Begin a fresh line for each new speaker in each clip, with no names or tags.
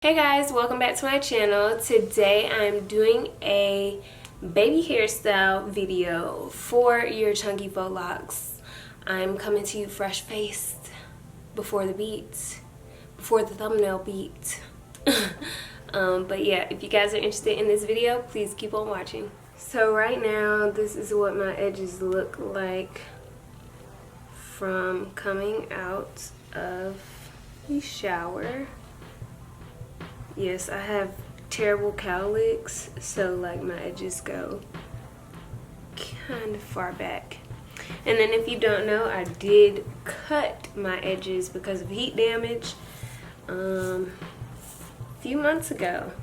Hey guys, welcome back to my channel. Today I'm doing a baby hairstyle video for your chunky faux locks. I'm coming to you fresh faced before the beat, before the thumbnail beat. But yeah, if you guys are interested in this video, please keep on watching. So right now, this is what my edges look like from coming out of the shower. Yes, I have terrible cowlicks, so like my edges go kind of far back. And then if you don't know, I did cut my edges because of heat damage a few months ago.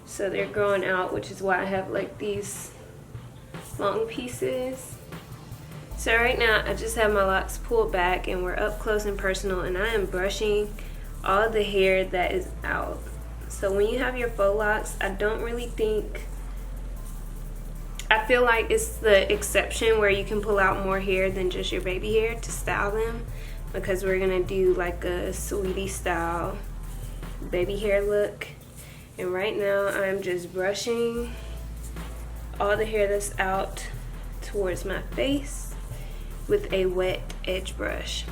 So they're growing out, which is why I have like these long pieces. So right now I just have my locks pulled back and we're up close and personal, and I am brushing all the hair that is out. So when you have your faux locks, I feel like it's the exception where you can pull out more hair than just your baby hair to style them, because we're gonna do like a Saweetie style baby hair look. And right now I'm just brushing all the hair that's out towards my face with a wet edge brush.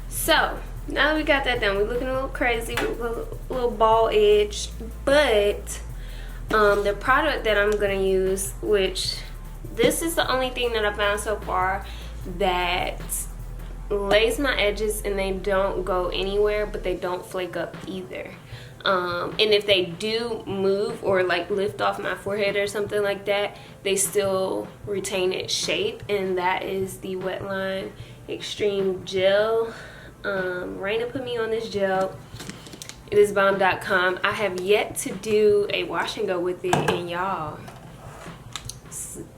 So now that we got that done, we're looking a little crazy with a little ball edge, but the product that I'm gonna use, which this is the only thing that I found so far that lays my edges and they don't go anywhere, but they don't flake up either. And if they do move or like lift off my forehead or something like that, they still retain its shape, and that is the Wetline Extreme Gel. Raina put me on this gel. It is bomb.com. I have yet to do a wash and go with it, and y'all,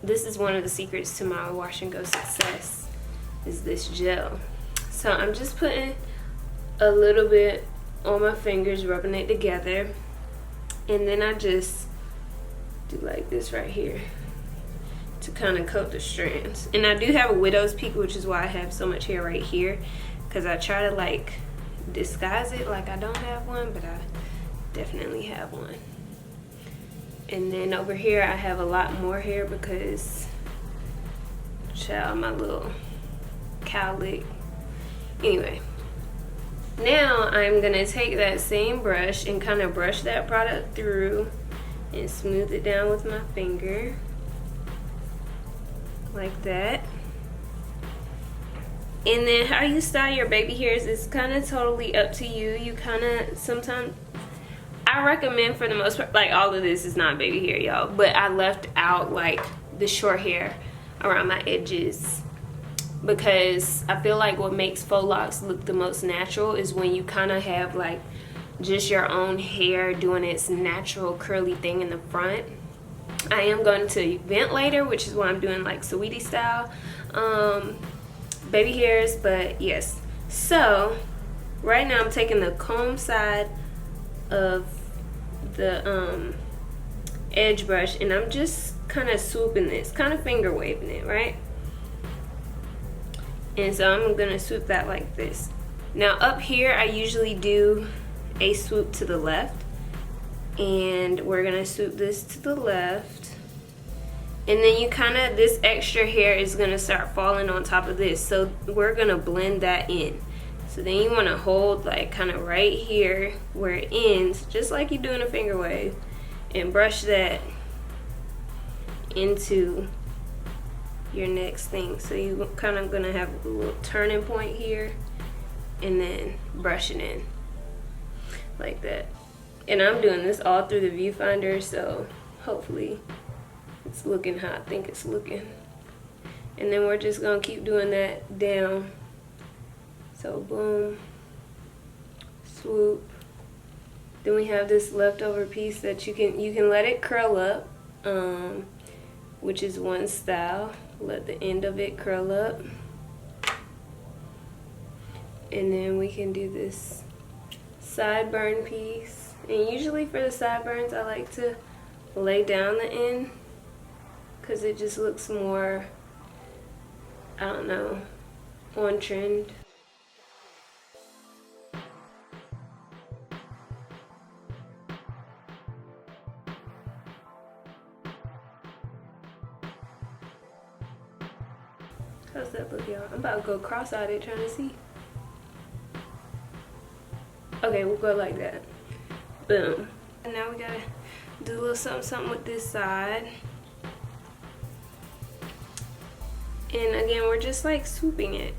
this is one of the secrets to my wash and go success, is this gel. So I'm just putting a little bit on my fingers, rubbing it together, and then I just do like this right here to kind of coat the strands. And I do have a widow's peak, which is why I have so much hair right here, because I try to like disguise it like I don't have one, but I definitely have one. And then over here I have a lot more hair because, child, my little cowlick. Anyway, now I'm gonna take that same brush and kind of brush that product through and smooth it down with my finger like that. And then how you style your baby hairs is kind of totally up to you. You kind of, sometimes, I recommend for the most part, like all of this is not baby hair, y'all, but I left out like the short hair around my edges, because I feel like what makes faux locks look the most natural is when you kind of have like just your own hair doing its natural curly thing in the front. I am going to vent later, which is why I'm doing like Saweetie style baby hairs, but yes. So right now I'm taking the comb side of the edge brush, and I'm just kind of swooping this, kind of finger waving it, right? And so I'm gonna swoop that like this. Now up here I usually do a swoop to the left, and we're gonna swoop this to the left. And then you kind of, this extra hair is going to start falling on top of this. So we're going to blend that in. So then you want to hold like kind of right here where it ends, just like you're doing a finger wave, and brush that into your next thing. So you kind of going to have a little turning point here, and then brush it in like that. And I'm doing this all through the viewfinder, so hopefully it's looking how I think it's looking. And then we're just gonna keep doing that down. So boom, swoop. Then we have this leftover piece that you can let it curl up, which is one style. Let the end of it curl up. And then we can do this sideburn piece. And usually for the sideburns, I like to lay down the end, because it just looks more, I don't know, on trend. How's that look, y'all? I'm about to go cross-eyed trying to see. Okay, we'll go like that. Boom. And now we gotta do a little something with this side. And again, we're just like swooping it.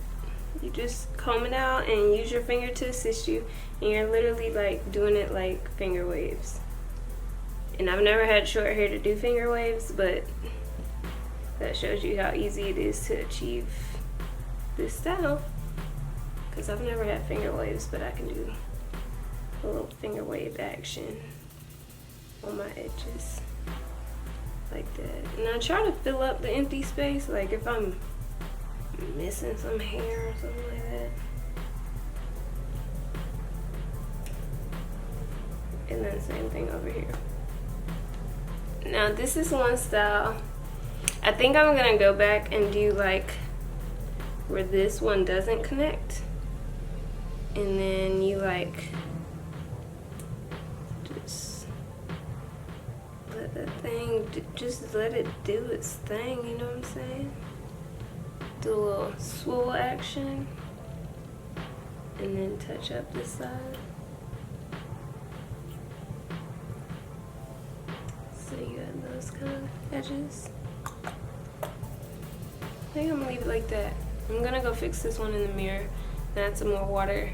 You just comb it out and use your finger to assist you. And you're literally like doing it like finger waves. And I've never had short hair to do finger waves, but that shows you how easy it is to achieve this style. Because I've never had finger waves, but I can do a little finger wave action on my edges like that. And I try to fill up the empty space, like if I'm missing some hair or something like that. And then same thing over here. Now this is one style. I think I'm gonna go back and do like where this one doesn't connect, and then you like just let that thing, just let it do its thing, you know what I'm saying? Do a little swirl action and then touch up this side. So you got those kind of edges. I think I'm gonna leave it like that. I'm gonna go fix this one in the mirror and add some more water.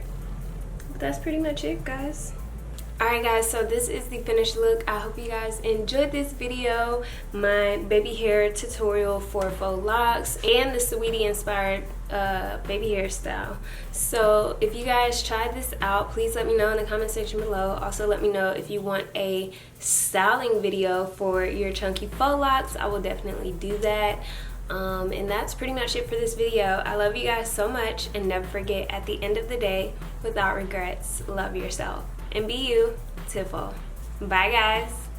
But that's pretty much it, guys. Alright guys, so this is the finished look. I hope you guys enjoyed this video, my baby hair tutorial for faux locks and the Saweetie inspired baby hairstyle. So if you guys tried this out, please let me know in the comment section below. Also let me know if you want a styling video for your chunky faux locks. I will definitely do that. And that's pretty much it for this video. I love you guys so much, and never forget, at the end of the day, without regrets, love yourself and be you, Tiffle. Bye guys.